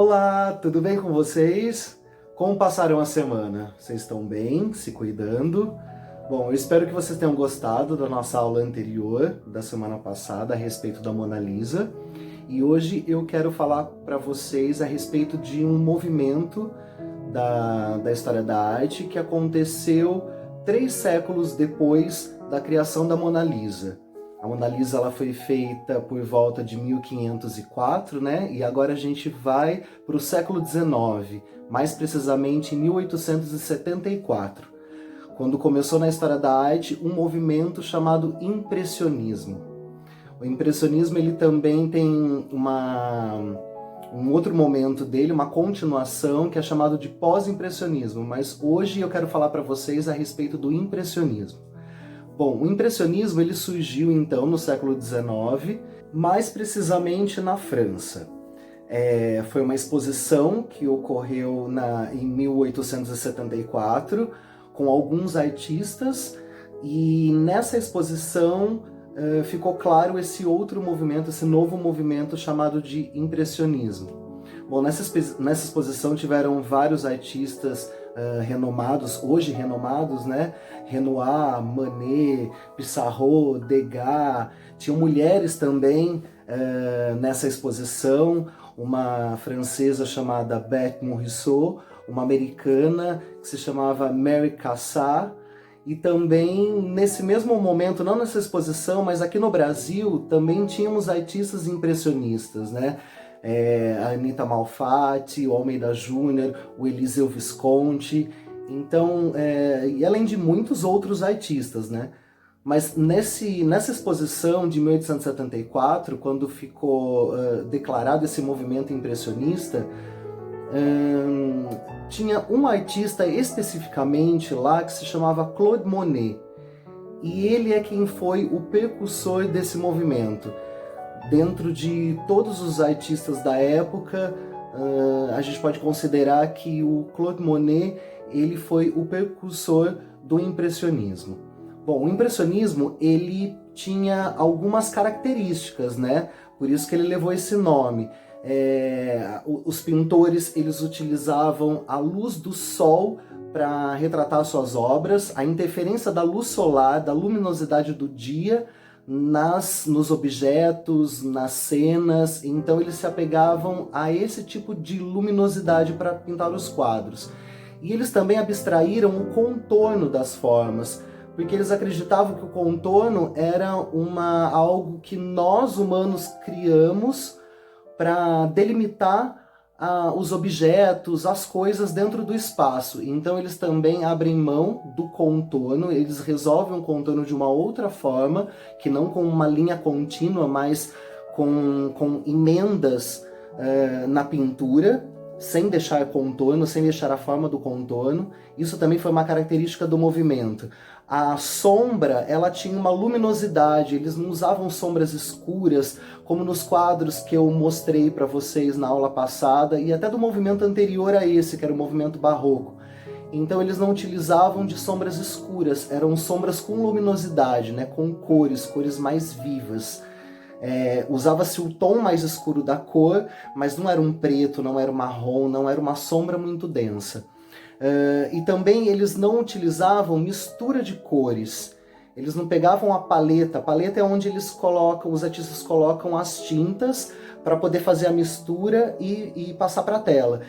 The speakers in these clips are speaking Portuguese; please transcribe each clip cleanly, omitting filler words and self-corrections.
Olá, tudo bem com vocês? Como passaram a semana? Vocês estão bem? Se cuidando? Bom, eu espero que vocês tenham gostado da nossa aula anterior, da semana passada, a respeito da Mona Lisa. E hoje eu quero falar para vocês a respeito de um movimento da história da arte que aconteceu 3 séculos depois da criação da Mona Lisa. A Mona Lisa ela foi feita por volta de 1504, né? E agora a gente vai para o século XIX, mais precisamente em 1874, quando começou na história da arte um movimento chamado impressionismo. O impressionismo ele também tem um outro momento dele, uma continuação, que é chamado de pós-impressionismo, mas hoje eu quero falar para vocês a respeito do impressionismo. Bom, o impressionismo ele surgiu então no século XIX, mais precisamente na França. Foi uma exposição que ocorreu em 1874 com alguns artistas, e nessa exposição ficou claro esse outro movimento, esse novo movimento chamado de impressionismo. Bom, nessa exposição tiveram vários artistas renomados, hoje renomados, né? Renoir, Manet, Pissarro, Degas. Tinham mulheres também nessa exposição, uma francesa chamada Beth Morisot, uma americana que se chamava Mary Cassatt, e também nesse mesmo momento, não nessa exposição, mas aqui no Brasil, também tínhamos artistas impressionistas, né? A Anita Malfatti, o Almeida Júnior, o Eliseu Visconti, então, e além de muitos outros artistas, né? Mas nessa exposição de 1874, quando ficou declarado esse movimento impressionista, tinha um artista especificamente lá que se chamava Claude Monet, e ele é quem foi o precursor desse movimento. Dentro de todos os artistas da época, a gente pode considerar que o Claude Monet ele foi o precursor do impressionismo. Bom, o impressionismo ele tinha algumas características, né? Por isso que ele levou esse nome. Os pintores eles utilizavam a luz do sol para retratar suas obras, a interferência da luz solar, da luminosidade do dia nos objetos, nas cenas. Então eles se apegavam a esse tipo de luminosidade para pintar os quadros. E eles também abstraíram o contorno das formas, porque eles acreditavam que o contorno era algo que nós humanos criamos para delimitar os objetos, as coisas dentro do espaço. Então eles também abrem mão do contorno, eles resolvem o contorno de uma outra forma, que não com uma linha contínua, mas com emendas na pintura, sem deixar contorno, sem deixar a forma do contorno. Isso também foi uma característica do movimento. A sombra, ela tinha uma luminosidade, eles não usavam sombras escuras, como nos quadros que eu mostrei para vocês na aula passada, e até do movimento anterior a esse, que era o movimento barroco. Então eles não utilizavam de sombras escuras, eram sombras com luminosidade, né, com cores mais vivas. Usava-se o tom mais escuro da cor, mas não era um preto, não era um marrom, não era uma sombra muito densa. E também eles não utilizavam mistura de cores. Eles não pegavam a paleta. A paleta é onde os artistas colocam as tintas para poder fazer a mistura e passar para a tela.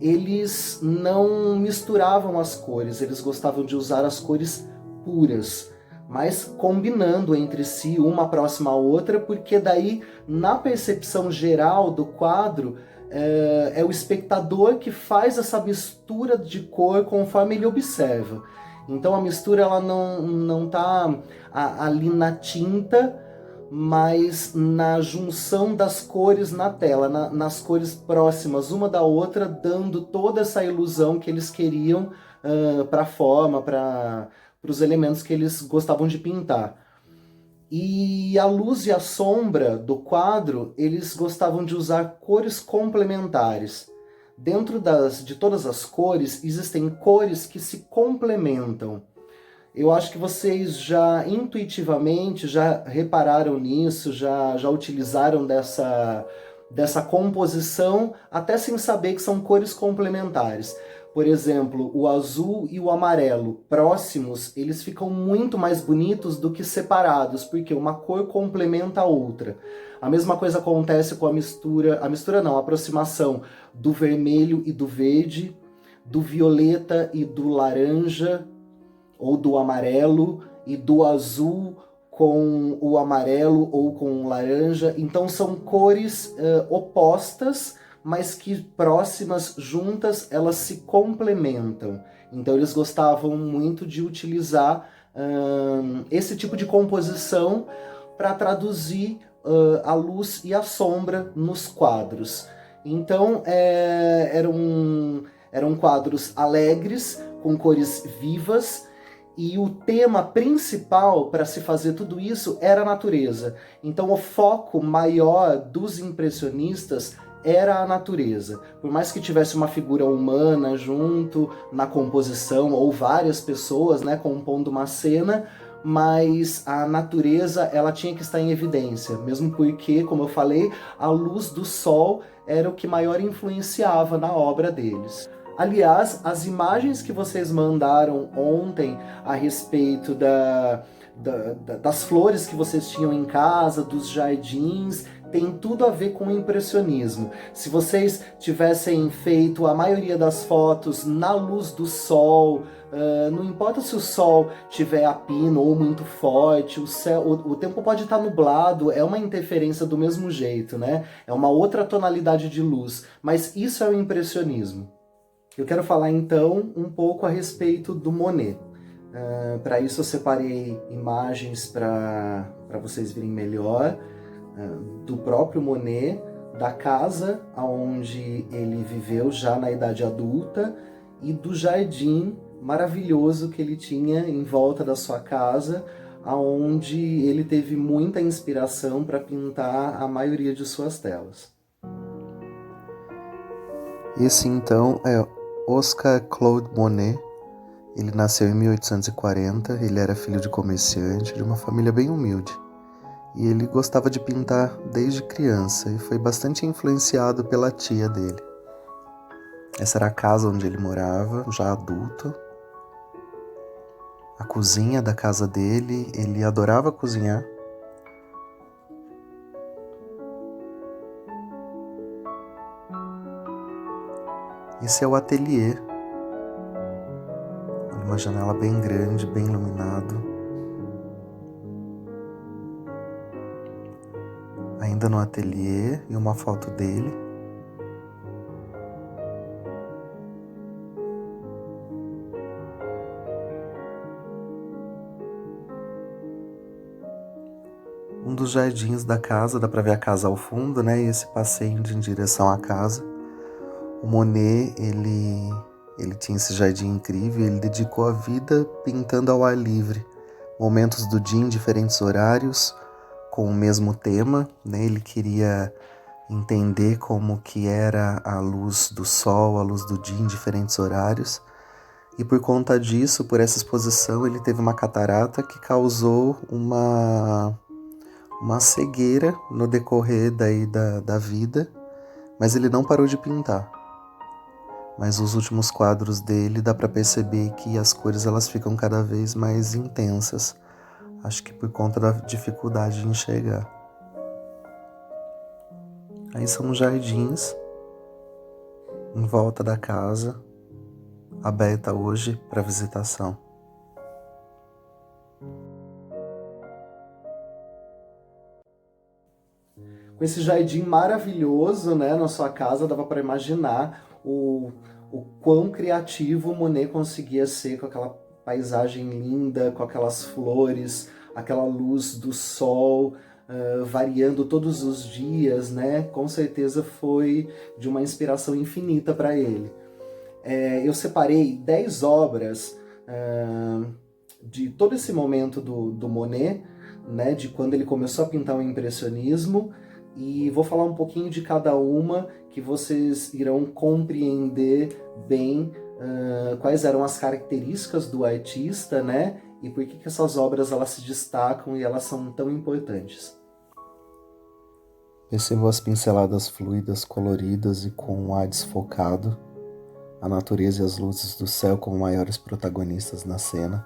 Eles não misturavam as cores, eles gostavam de usar as cores puras, mas combinando entre si, uma próxima à outra, porque daí, na percepção geral do quadro, é o espectador que faz essa mistura de cor conforme ele observa. Então a mistura ela não está ali na tinta, mas na junção das cores na tela, nas cores próximas uma da outra, dando toda essa ilusão que eles queriam para a forma, para os elementos que eles gostavam de pintar. E a luz e a sombra do quadro, eles gostavam de usar cores complementares. Dentro de todas as cores, existem cores que se complementam. Eu acho que vocês já intuitivamente já repararam nisso, já utilizaram dessa composição, até sem saber que são cores complementares. Por exemplo, o azul e o amarelo próximos, eles ficam muito mais bonitos do que separados, porque uma cor complementa a outra. A mesma coisa acontece com a mistura não, a aproximação do vermelho e do verde, do violeta e do laranja, ou do amarelo, e do azul com o amarelo ou com o laranja. Então são cores opostas, mas que próximas, juntas, elas se complementam. Então eles gostavam muito de utilizar esse tipo de composição para traduzir a luz e a sombra nos quadros. Então eram quadros alegres, com cores vivas, e o tema principal para se fazer tudo isso era a natureza. Então o foco maior dos impressionistas era a natureza. Por mais que tivesse uma figura humana junto na composição, ou várias pessoas, né, compondo uma cena, mas a natureza ela tinha que estar em evidência, mesmo porque, como eu falei, a luz do sol era o que maior influenciava na obra deles. Aliás, as imagens que vocês mandaram ontem a respeito das flores que vocês tinham em casa, dos jardins, tem tudo a ver com o impressionismo. Se vocês tivessem feito a maioria das fotos na luz do sol, não importa se o sol tiver a pino ou muito forte, o tempo pode estar nublado, é uma interferência do mesmo jeito, né? É uma outra tonalidade de luz, mas isso é o impressionismo. Eu quero falar então um pouco a respeito do Monet. Para isso eu separei imagens para vocês verem melhor do próprio Monet, da casa onde ele viveu já na idade adulta e do jardim maravilhoso que ele tinha em volta da sua casa, onde ele teve muita inspiração para pintar a maioria de suas telas. Esse então é Oscar Claude Monet. Ele nasceu em 1840, ele era filho de comerciante de uma família bem humilde. E ele gostava de pintar desde criança e foi bastante influenciado pela tia dele. Essa era a casa onde ele morava, já adulto. A cozinha da casa dele, ele adorava cozinhar. Esse é o ateliê. Uma janela bem grande, bem iluminado. Ainda no ateliê, e uma foto dele. Um dos jardins da casa, dá pra ver a casa ao fundo, né? E esse passeio em direção à casa. O Monet, ele tinha esse jardim incrível, ele dedicou a vida pintando ao ar livre, momentos do dia em diferentes horários, com o mesmo tema, né? Ele queria entender como que era a luz do sol, a luz do dia em diferentes horários, e por conta disso, por essa exposição, ele teve uma catarata que causou uma cegueira no decorrer da vida, mas ele não parou de pintar. Mas os últimos quadros dele dá para perceber que as cores elas ficam cada vez mais intensas. Acho que por conta da dificuldade de enxergar. Aí são os jardins em volta da casa, aberta hoje para visitação. Com esse jardim maravilhoso, né, na sua casa, dava para imaginar o quão criativo o Monet conseguia ser com aquela paisagem linda, com aquelas flores, aquela luz do sol variando todos os dias, né? Com certeza foi de uma inspiração infinita para ele. Eu separei 10 obras de todo esse momento do Monet, né, de quando ele começou a pintar o impressionismo, e vou falar um pouquinho de cada uma, que vocês irão compreender bem quais eram as características do artista, né, e por que essas obras elas se destacam e elas são tão importantes. Percebo as pinceladas fluidas, coloridas e com um ar desfocado, a natureza e as luzes do céu como maiores protagonistas na cena.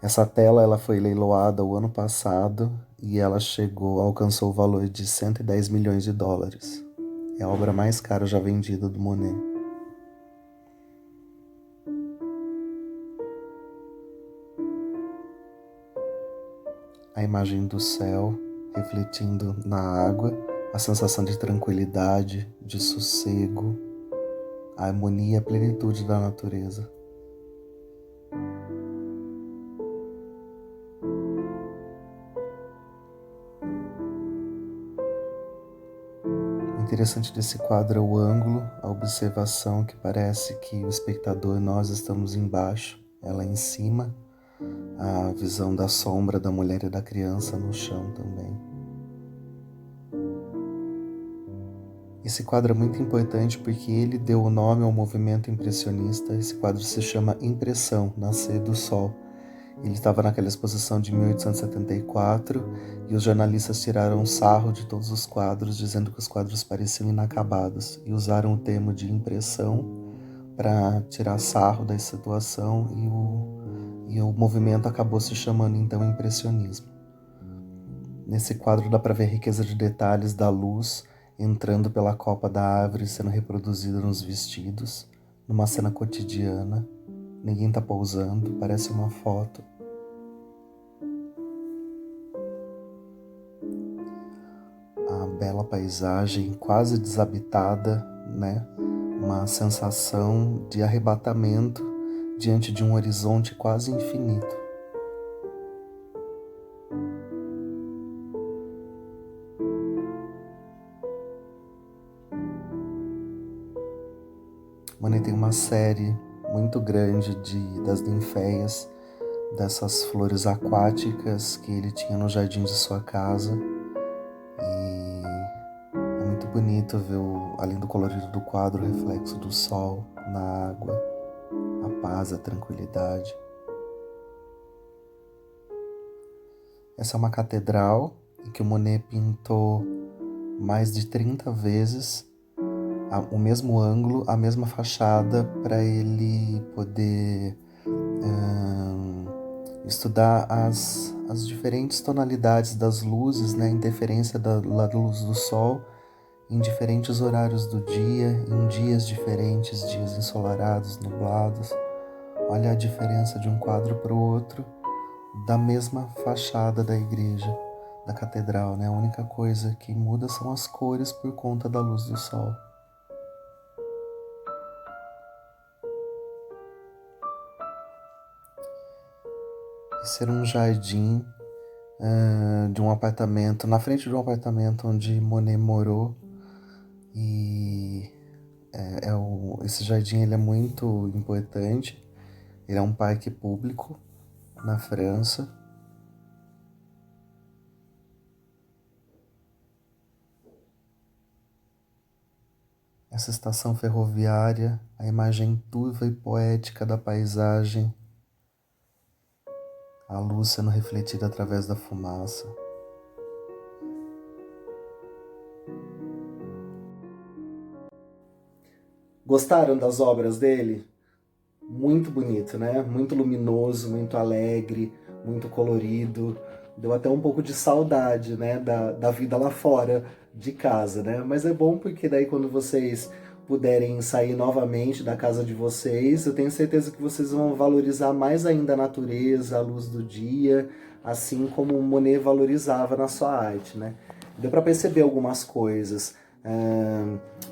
Essa tela ela foi leiloada o ano passado e ela alcançou o valor de 110 milhões de dólares. É a obra mais cara já vendida do Monet. A imagem do céu refletindo na água, a sensação de tranquilidade, de sossego, a harmonia e a plenitude da natureza. O interessante desse quadro é o ângulo, a observação que parece que o espectador, nós estamos embaixo, ela em cima, a visão da sombra da mulher e da criança no chão também. Esse quadro é muito importante porque ele deu o nome ao movimento impressionista. Esse quadro se chama Impressão, Nascer do Sol. Ele estava naquela exposição de 1874 e os jornalistas tiraram sarro de todos os quadros, dizendo que os quadros pareciam inacabados e usaram o termo de impressão para tirar sarro da situação e o movimento acabou se chamando então impressionismo. Nesse quadro dá para ver a riqueza de detalhes da luz entrando pela copa da árvore, sendo reproduzida nos vestidos, numa cena cotidiana. Ninguém tá pousando, parece uma foto. A bela paisagem quase desabitada, né? Uma sensação de arrebatamento diante de um horizonte quase infinito. Monet tem uma série muito grande das ninféias, dessas flores aquáticas que ele tinha no jardim de sua casa. E é muito bonito ver, além do colorido do quadro, o reflexo do sol na água, a paz, a tranquilidade. Essa é uma catedral em que o Monet pintou mais de 30 vezes o mesmo ângulo, a mesma fachada, para ele poder estudar as diferentes tonalidades das luzes, né? A interferência da luz do sol em diferentes horários do dia, em dias diferentes, dias ensolarados, nublados. Olha a diferença de um quadro para o outro, da mesma fachada da igreja, da catedral, né? A única coisa que muda são as cores por conta da luz do sol. Esse era um jardim de um apartamento, na frente de um apartamento onde Monet morou. E esse jardim ele é muito importante. Ele é um parque público na França. Essa estação ferroviária, a imagem turva e poética da paisagem, a luz sendo refletida através da fumaça. Gostaram das obras dele? Muito bonito, né? Muito luminoso, muito alegre, muito colorido. Deu até um pouco de saudade, né, da vida lá fora de casa, né? Mas é bom porque daí quando vocês puderem sair novamente da casa de vocês, eu tenho certeza que vocês vão valorizar mais ainda a natureza, a luz do dia, assim como o Monet valorizava na sua arte, né? Deu para perceber algumas coisas.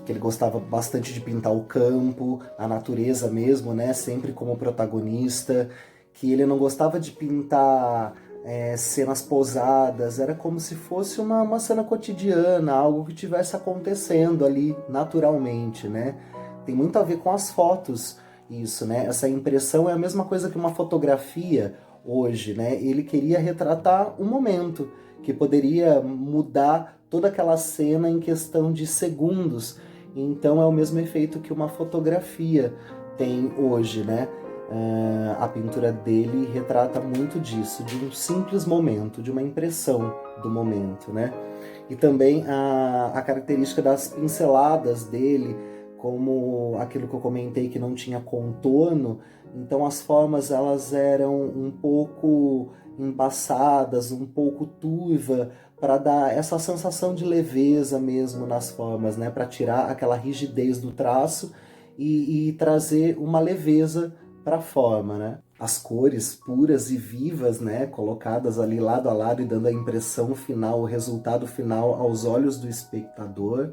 Que ele gostava bastante de pintar o campo, a natureza mesmo, né? Sempre como protagonista. Que ele não gostava de pintar cenas posadas, era como se fosse uma cena cotidiana, algo que estivesse acontecendo ali naturalmente, né? Tem muito a ver com as fotos isso, né? Essa impressão é a mesma coisa que uma fotografia hoje, né? Ele queria retratar um momento que poderia mudar toda aquela cena em questão de segundos. Então é o mesmo efeito que uma fotografia tem hoje, né? A pintura dele retrata muito disso, de um simples momento, de uma impressão do momento, né? E também a característica das pinceladas dele, como aquilo que eu comentei que não tinha contorno, então as formas elas eram um pouco embaçadas, um pouco turva, para dar essa sensação de leveza mesmo nas formas, né? Para tirar aquela rigidez do traço e trazer uma leveza para a forma, né? As cores puras e vivas, né, colocadas ali lado a lado e dando a impressão final, o resultado final aos olhos do espectador.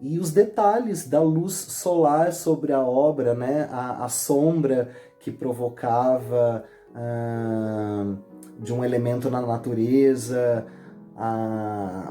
E os detalhes da luz solar sobre a obra, né, a sombra que provocava de um elemento na natureza,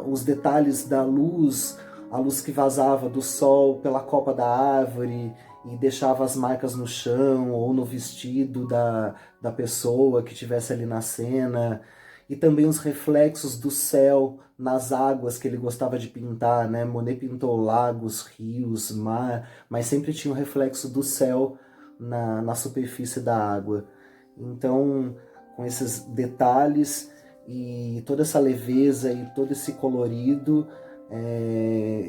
os detalhes da luz, a luz que vazava do sol pela copa da árvore e deixava as marcas no chão ou no vestido da pessoa que estivesse ali na cena, e também os reflexos do céu nas águas que ele gostava de pintar, né? Monet pintou lagos, rios, mar, mas sempre tinha o reflexo do céu na superfície da água. Então, com esses detalhes e toda essa leveza e todo esse colorido,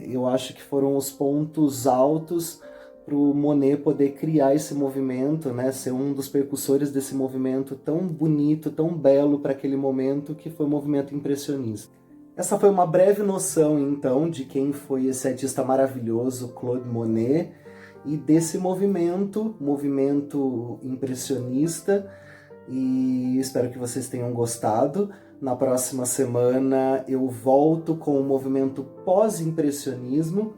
eu acho que foram os pontos altos para o Monet poder criar esse movimento, né, ser um dos percussores desse movimento tão bonito, tão belo para aquele momento que foi o movimento impressionista. Essa foi uma breve noção, então, de quem foi esse artista maravilhoso, Claude Monet, e desse movimento impressionista, e espero que vocês tenham gostado. Na próxima semana eu volto com o movimento pós-impressionismo,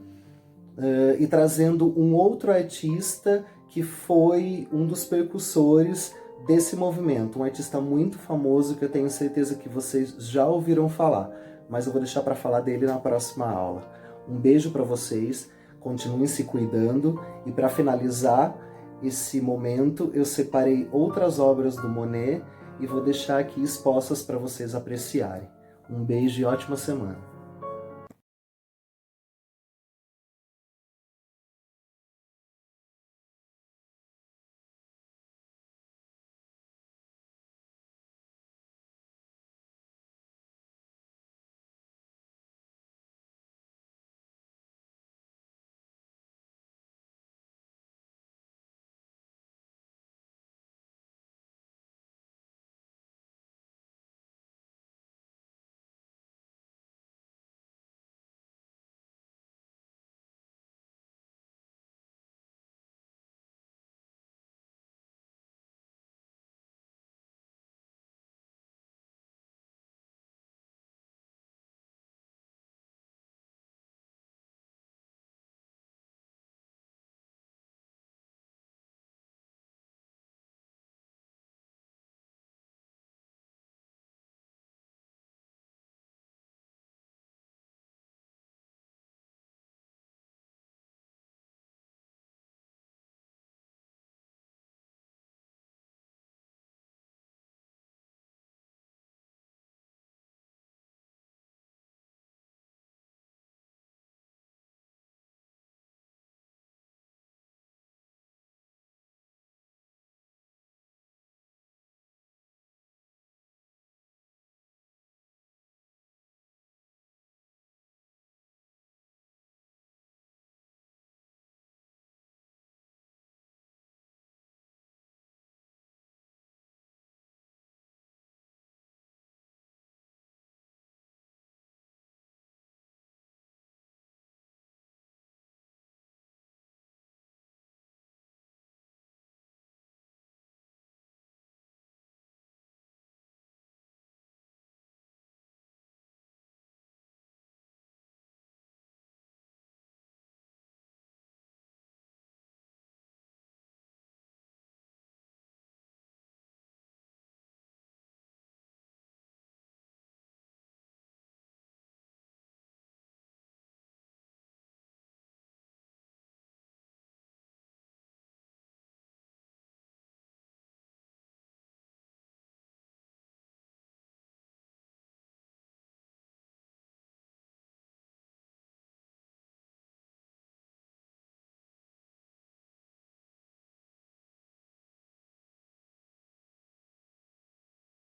e trazendo um outro artista que foi um dos percussores desse movimento, um artista muito famoso que eu tenho certeza que vocês já ouviram falar, mas eu vou deixar para falar dele na próxima aula. Um beijo para vocês, continuem se cuidando, e para finalizar esse momento eu separei outras obras do Monet e vou deixar aqui expostas para vocês apreciarem. Um beijo e ótima semana!